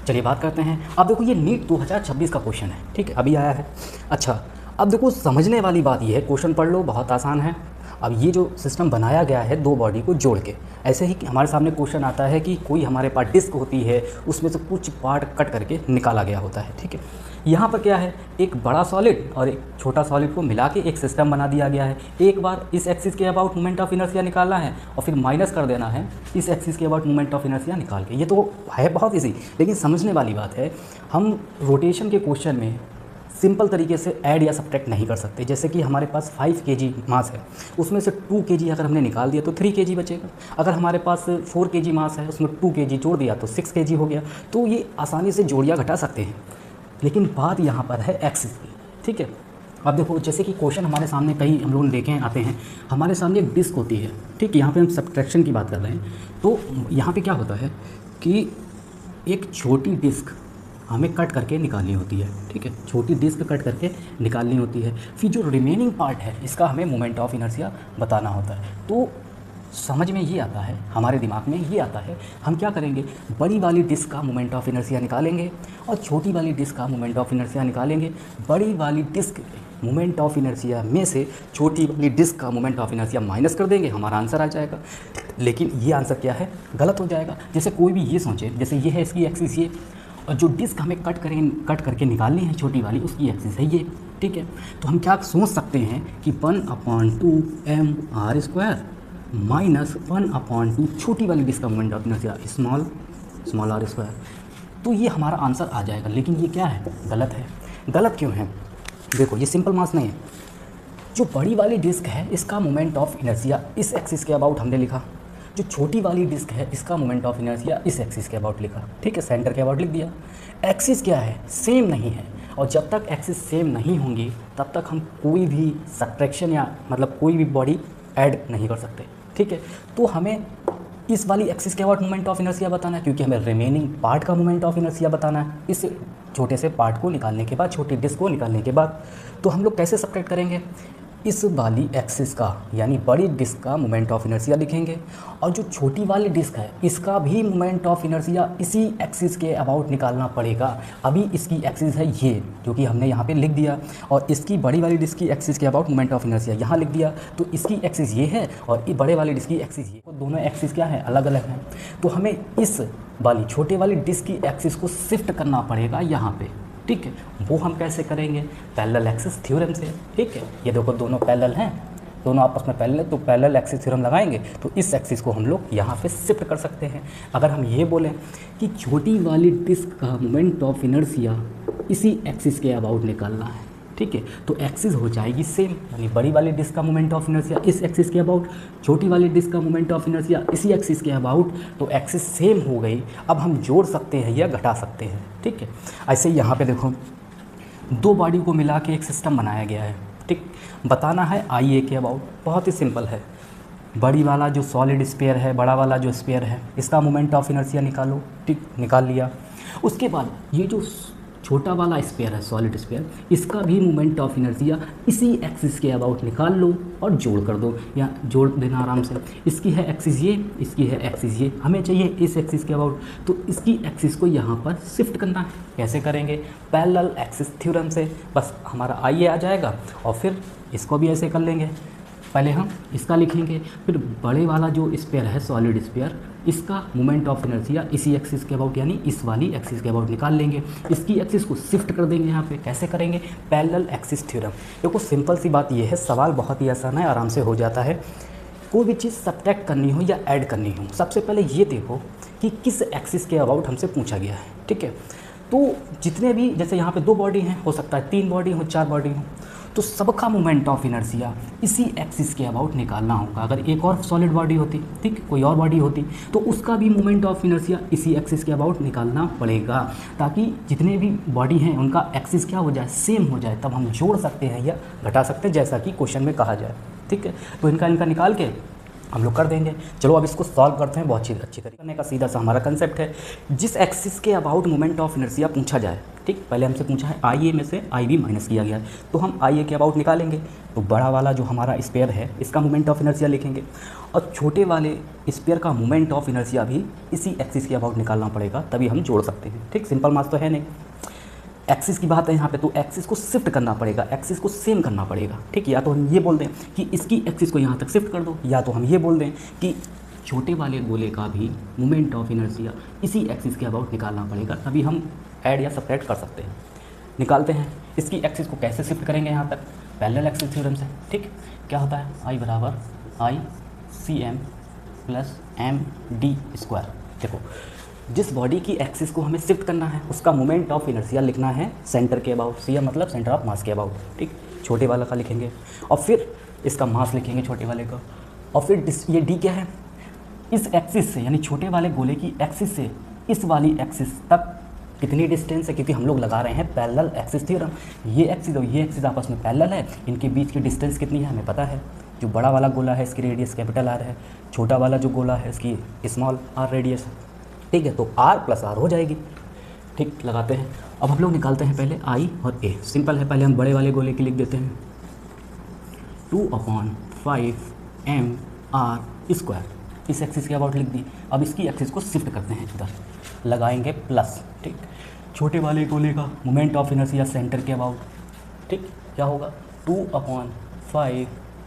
चलिए बात करते हैं। अब देखो ये नीट 2026 का क्वेश्चन है, ठीक है, अभी आया है। अच्छा, अब देखो समझने वाली बात ये है, क्वेश्चन पढ़ लो, बहुत आसान है। अब ये जो सिस्टम बनाया गया है दो बॉडी को जोड़ के, ऐसे ही हमारे सामने क्वेश्चन आता है कि कोई हमारे पास डिस्क होती है, उसमें से कुछ पार्ट कट करके निकाला गया होता है, ठीक है। यहाँ पर क्या है, एक बड़ा सॉलिड और एक छोटा सॉलिड को मिला के एक सिस्टम बना दिया गया है। एक बार इस एक्सिस के अबाउट मोमेंट ऑफ इनर्शिया निकालना है और फिर माइनस कर देना है इस एक्सिस के अबाउट मोमेंट ऑफ इनर्शिया निकाल के। ये तो है बहुत ईजी, लेकिन समझने वाली बात है, हम रोटेशन के क्वेश्चन में सिंपल तरीके से ऐड या सब्ट्रैक्ट नहीं कर सकते। जैसे कि हमारे पास 5 kg मास है, उसमें से 2 kg अगर हमने निकाल दिया तो 3 kg बचेगा। अगर हमारे पास 4 kg मास है, उसमें 2 kg जोड़ दिया तो 6 kg हो गया। तो ये आसानी से जोड़ियाँ घटा सकते हैं, लेकिन बात यहाँ पर है एक्सिस की, ठीक है। अब देखो जैसे कि क्वेश्चन हमारे सामने कई हम लोग देखे आते हैं, हमारे सामने एक डिस्क होती है, ठीक, यहाँ पे हम सब्ट्रैक्शन की बात कर रहे हैं। तो यहाँ पे क्या होता है कि एक छोटी डिस्क हमें कट करके निकालनी होती है, ठीक है, छोटी डिस्क कट करके निकालनी होती है। फिर जो रिमेनिंग पार्ट है इसका हमें मोमेंट ऑफ इनर्शिया बताना होता है। तो समझ में ये आता है, हमारे दिमाग में ये आता है, हम क्या करेंगे, बड़ी वाली डिस्क का मोमेंट ऑफ इनर्शिया निकालेंगे और छोटी वाली डिस्क का मोमेंट ऑफ इनर्शिया निकालेंगे। बड़ी वाली डिस्क मोमेंट ऑफ इनर्शिया में से छोटी वाली डिस्क का मोमेंट ऑफ इनर्शिया माइनस कर देंगे, हमारा आंसर आ जाएगा। लेकिन ये आंसर क्या है, गलत हो जाएगा। जैसे कोई भी ये सोचे, जैसे ये है इसकी एक्सिस ये, और जो डिस्क हमें कट करके निकालनी है छोटी वाली, उसकी एक्सिस है ये, ठीक है। तो हम क्या सोच सकते हैं कि 1/2 mr² माइनस 1/2 छोटी वाली डिस्क का moment of inertia small r²। तो ये हमारा आंसर आ जाएगा। लेकिन ये क्या है, गलत है। गलत क्यों है, देखो ये सिंपल मास नहीं है। जो बड़ी वाली डिस्क है इसका मोमेंट ऑफ इनर्शिया इस एक्सिस के अबाउट हमने लिखा, जो छोटी वाली डिस्क है इसका मोमेंट ऑफ इनर्शिया इस एक्सिस के अबाउट लिखा, ठीक है, सेंटर के अबाउट लिख दिया। एक्सिस क्या है, सेम नहीं है, और जब तक एक्सिस सेम नहीं होंगी तब तक हम कोई भी सब्ट्रैक्शन या मतलब कोई भी बॉडी ऐड नहीं कर सकते, ठीक है। तो हमें इस वाली एक्सिस के अबाउट मोमेंट ऑफ इनर्शिया बताना है, क्योंकि हमें रिमेनिंग पार्ट का मोमेंट ऑफ इनर्शिया बताना है इस छोटे से पार्ट को निकालने के बाद, छोटी डिस्क को निकालने के बाद। तो हम लोग कैसे सब्ट्रैक्ट करेंगे, इस वाली एक्सिस का यानी बड़ी डिस्क का मोमेंट ऑफ इनर्शिया लिखेंगे, और जो छोटी वाली डिस्क है इसका भी मोमेंट ऑफ इनर्शिया इसी एक्सिस के अबाउट निकालना पड़ेगा। अभी इसकी एक्सिस है ये, जो कि हमने यहाँ पे लिख दिया, और इसकी बड़ी वाली डिस्क की एक्सिस के अबाउट मोमेंट ऑफ इनर्शिया यहाँ लिख दिया। तो इसकी एक्सिस ये है और ये बड़े वाली डिस्क की एक्सिस ये, तो दोनों एक्सिस क्या है, अलग अलग हैं। तो हमें इस वाली छोटे वाली डिस्क की एक्सिस को शिफ्ट करना पड़ेगा यहाँ पे, ठीक है। वो हम कैसे करेंगे, पैरेलल एक्सिस थ्योरम से, ठीक है। ये देखो दोनों पैरेलल हैं, दोनों आपस में पैरेलल, तो पैरेलल एक्सिस थ्योरम लगाएंगे तो इस एक्सिस को हम लोग यहाँ पे शिफ्ट कर सकते हैं। अगर हम ये बोलें कि छोटी वाली डिस्क का मोमेंट ऑफ इनर्शिया इसी एक्सिस के अबाउट निकालना है, ठीक है, तो एक्सिस हो जाएगी सेम, यानी बड़ी वाली डिस्क का मोमेंट ऑफ इनर्शिया इस एक्सिस के अबाउट, छोटी वाली डिस्क का मोमेंट ऑफ इनर्शिया इसी एक्सिस के अबाउट। तो एक्सिस सेम हो गई। अब हम जोड़ सकते हैं या घटा सकते हैं, ठीक है। ऐसे ही यहाँ पे देखो दो बॉडी को मिला के एक सिस्टम बनाया गया है, ठीक, बताना है IA के अबाउट। बहुत ही सिंपल है, बड़ी वाला जो सॉलिड स्फीयर है, बड़ा वाला जो स्फीयर है, इसका मोमेंट ऑफ इनर्शिया निकालो, ठीक, निकाल लिया। उसके बाद ये जो छोटा वाला स्फीयर है, सॉलिड स्फीयर, इसका भी मोमेंट ऑफ इनर्शिया इसी एक्सिस के अबाउट निकाल लो और जोड़ कर दो, या जोड़ देना आराम से। इसकी है एक्सिस ये, इसकी है एक्सिस ये, हमें चाहिए इस एक्सिस के अबाउट, तो इसकी एक्सिस को यहाँ पर शिफ्ट करना है। कैसे करेंगे, पैरेलल एक्सिस थ्योरम से। बस हमारा IA आ जाएगा और फिर इसको भी ऐसे कर लेंगे। पहले हम इसका लिखेंगे, फिर बड़े वाला जो स्फीयर है, सॉलिड स्फीयर, इसका मोमेंट ऑफ इनर्शिया इसी एक्सिस के अबाउट यानी इस वाली एक्सिस के अबाउट निकाल लेंगे। इसकी एक्सिस को शिफ्ट कर देंगे यहाँ पे। कैसे करेंगे, पैरेलल एक्सिस थ्योरम। देखो सिंपल सी बात ये है, सवाल बहुत ही आसान है, आराम से हो जाता है। कोई भी चीज़ सब्ट्रैक्ट करनी हो या ऐड करनी हो, सबसे पहले ये देखो कि किस एक्सिस के अबाउट हमसे पूछा गया है, ठीक है। तो जितने भी, जैसे यहाँ पे 2 बॉडी हैं, हो सकता है 3 बॉडी हो, 4 बॉडी हो, तो सबका मोमेंट ऑफ इनर्शिया इसी एक्सिस के अबाउट निकालना होगा। अगर एक और सॉलिड बॉडी होती, ठीक, कोई और बॉडी होती, तो उसका भी मोमेंट ऑफ इनर्शिया इसी एक्सिस के अबाउट निकालना पड़ेगा, ताकि जितने भी बॉडी हैं उनका एक्सिस क्या हो जाए, सेम हो जाए। तब हम जोड़ सकते हैं या घटा सकते हैं, जैसा कि क्वेश्चन में कहा जाए, ठीक है। तो इनका निकाल के हम लोग कर देंगे। चलो अब इसको सॉल्व करते हैं। बहुत अच्छी तरीके करने का सीधा सा हमारा कंसेप्ट है, जिस एक्सिस के अबाउट मोमेंट ऑफ इनर्शिया पूछा जाए ठीक, पहले हमसे पूछा है आई ए में से आई बी माइनस किया गया है, तो हम आई ए के अबाउट निकालेंगे। तो बड़ा वाला जो हमारा स्पेयर है इसका मोमेंट ऑफ इनर्शिया लिखेंगे, और छोटे वाले स्पेयर का मोमेंट ऑफ इनर्शिया भी इसी एक्सिस के अबाउट निकालना पड़ेगा, तभी हम जोड़ सकते हैं। ठीक, सिंपल मास तो है नहीं। एक्सिस की बात है यहाँ पे, तो एक्सिस को शिफ्ट करना पड़ेगा, एक्सिस को सेम करना पड़ेगा। ठीक, या तो हम ये बोल दें कि इसकी एक्सिस को यहाँ तक शिफ्ट कर दो, या तो हम ये बोल दें कि छोटे वाले गोले का भी मोमेंट ऑफ इनर्शिया इसी एक्सिस के अबाउट निकालना पड़ेगा, तभी हम ऐड या सब्ट्रैक्ट कर सकते हैं। निकालते हैं। इसकी एक्सिस को कैसे शिफ्ट करेंगे यहाँ तक, पैरेलल एक्सिस थ्योरम से। ठीक, क्या होता है, आई बराबर I C M plus M D square. देखो, जिस बॉडी की एक्सिस को हमें शिफ्ट करना है उसका मोमेंट ऑफ इनर्शिया लिखना है सेंटर के अबाउट, सी एम मतलब सेंटर ऑफ मास के अबाउट। ठीक, छोटे वाला का लिखेंगे और फिर इसका मास लिखेंगे छोटे वाले का, और फिर ये डी क्या है, इस एक्सिस से यानी छोटे वाले गोले की एक्सिस से इस वाली एक्सिस तक कितनी डिस्टेंस है, क्योंकि हम लोग लगा रहे हैं पैरेलल एक्सिस थ्योरम। ये एक्सिस और ये एक्सिस आपस में पैरेलल है, इनके बीच की डिस्टेंस कितनी है हमें पता है। जो बड़ा वाला गोला है इसकी रेडियस कैपिटल आर है, छोटा वाला जो गोला है इसकी स्मॉल आर रेडियस है। ठीक है, तो आर प्लस आर हो जाएगी। ठीक, लगाते हैं। अब हम लोग निकालते हैं पहले आई और ए। सिंपल है, पहले हम बड़े वाले गोले की लिख देते हैं 2/5 एम आर स्क्वायर, इस एक्सिस के अबाउट लिख दी। अब इसकी एक्सिस को शिफ्ट करते हैं इधर, लगाएंगे प्लस। ठीक, छोटे वाले गोले का मोमेंट ऑफ इनर्शिया सेंटर के अबाउट। ठीक, क्या होगा 2/5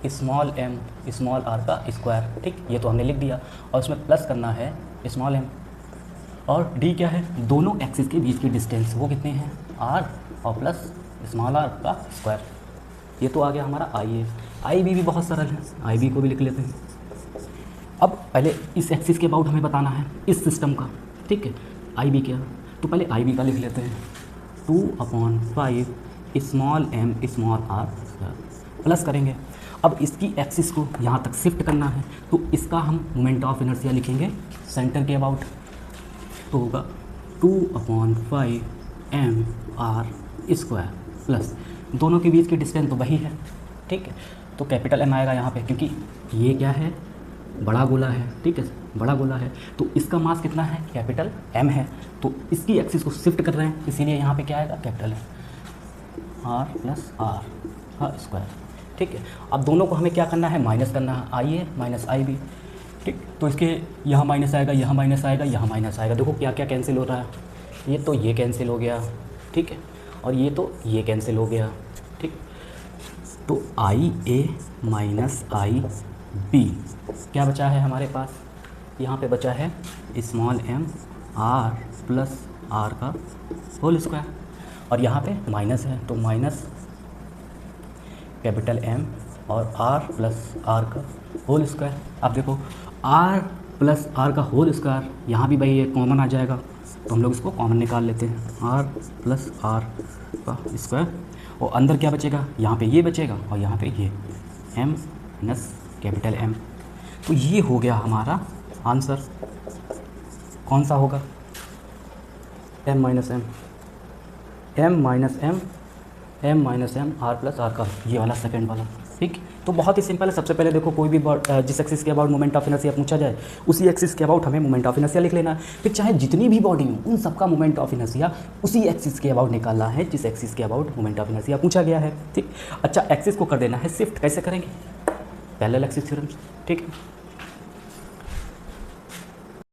स्मॉल एम स्मॉल आर का स्क्वायर। ठीक, ये तो हमने लिख दिया, और इसमें प्लस करना है स्मॉल एम, और डी क्या है, दोनों एक्सिस के बीच की डिस्टेंस वो कितने हैं, आर और प्लस स्मॉल आर का स्क्वायर। ये तो आ गया हमारा आई ए। आई बी भी बहुत सरल है, आई बी को भी लिख लेते हैं। अब पहले इस एक्सिस के अबाउट हमें बताना है इस सिस्टम का। ठीक है, आई बी क्या, तो पहले आई बी का लिख लेते हैं 2/5 small M small R plus करेंगे। अब इसकी एक्सिस को यहाँ तक शिफ्ट करना है, तो इसका हम मोमेंट ऑफ इनर्शिया लिखेंगे सेंटर के अबाउट, तो होगा 2/5 एम आर स्क्वायर प्लस दोनों के बीच की डिस्टेंस तो वही है। ठीक है, तो कैपिटल एम आएगा यहाँ पे, क्योंकि ये क्या है, बड़ा गोला है। ठीक है, बड़ा गोला है, तो इसका मास कितना है, कैपिटल एम है, तो इसकी एक्सिस को शिफ्ट कर रहे हैं, इसीलिए यहाँ पे क्या आएगा, capital M R plus R का स्क्वायर। ठीक है, अब दोनों को हमें क्या करना है, माइनस करना है, आई ए माइनस आई बी। ठीक, तो इसके यहाँ माइनस आएगा, यहाँ माइनस आएगा, यहाँ माइनस आएगा। देखो क्या क्या कैंसिल हो रहा है, ये तो ये कैंसिल हो गया। ठीक है, और ये तो ये कैंसिल हो गया। ठीक, तो आई ए माइनस आई बी क्या बचा है हमारे पास, यहाँ पे बचा है small M R plus R का होल स्क्वायर, और यहाँ पे माइनस है, तो माइनस कैपिटल एम और आर प्लस आर का होल स्क्वायर। अब देखो आर प्लस आर का होल स्क्वायर, यहाँ भी भाई ये कॉमन आ जाएगा, तो हम लोग इसको कॉमन निकाल लेते हैं, आर प्लस आर का स्क्वायर, और अंदर क्या बचेगा, यहाँ पे ये बचेगा और यहाँ पे ये एम माइनस कैपिटल एम। तो ये हो गया हमारा आंसर। कौन सा होगा, M minus M, M minus M, M minus M R plus R का, ये वाला सेकेंड वाला। ठीक, तो बहुत ही सिंपल है। सबसे पहले देखो, कोई भी जिस एक्सिस के अबाउट मोमेंट ऑफ इनर्शिया पूछा जाए, उसी एक्सिस के अबाउट हमें मोमेंट ऑफ इनर्शिया लिख लेना है। फिर चाहे जितनी भी बॉडी हो उन सबका मोमेंट ऑफ इनर्शिया उसी एक्सिस के अबाउट निकालना है जिस एक्सिस के अबाउट मोमेंट ऑफ इनर्शिया पूछा गया है। ठीक, अच्छा, एक्सिस को कर देना है शिफ्ट, कैसे करेंगे, पैरेलल एक्सिस थ्योरम। ठीक है।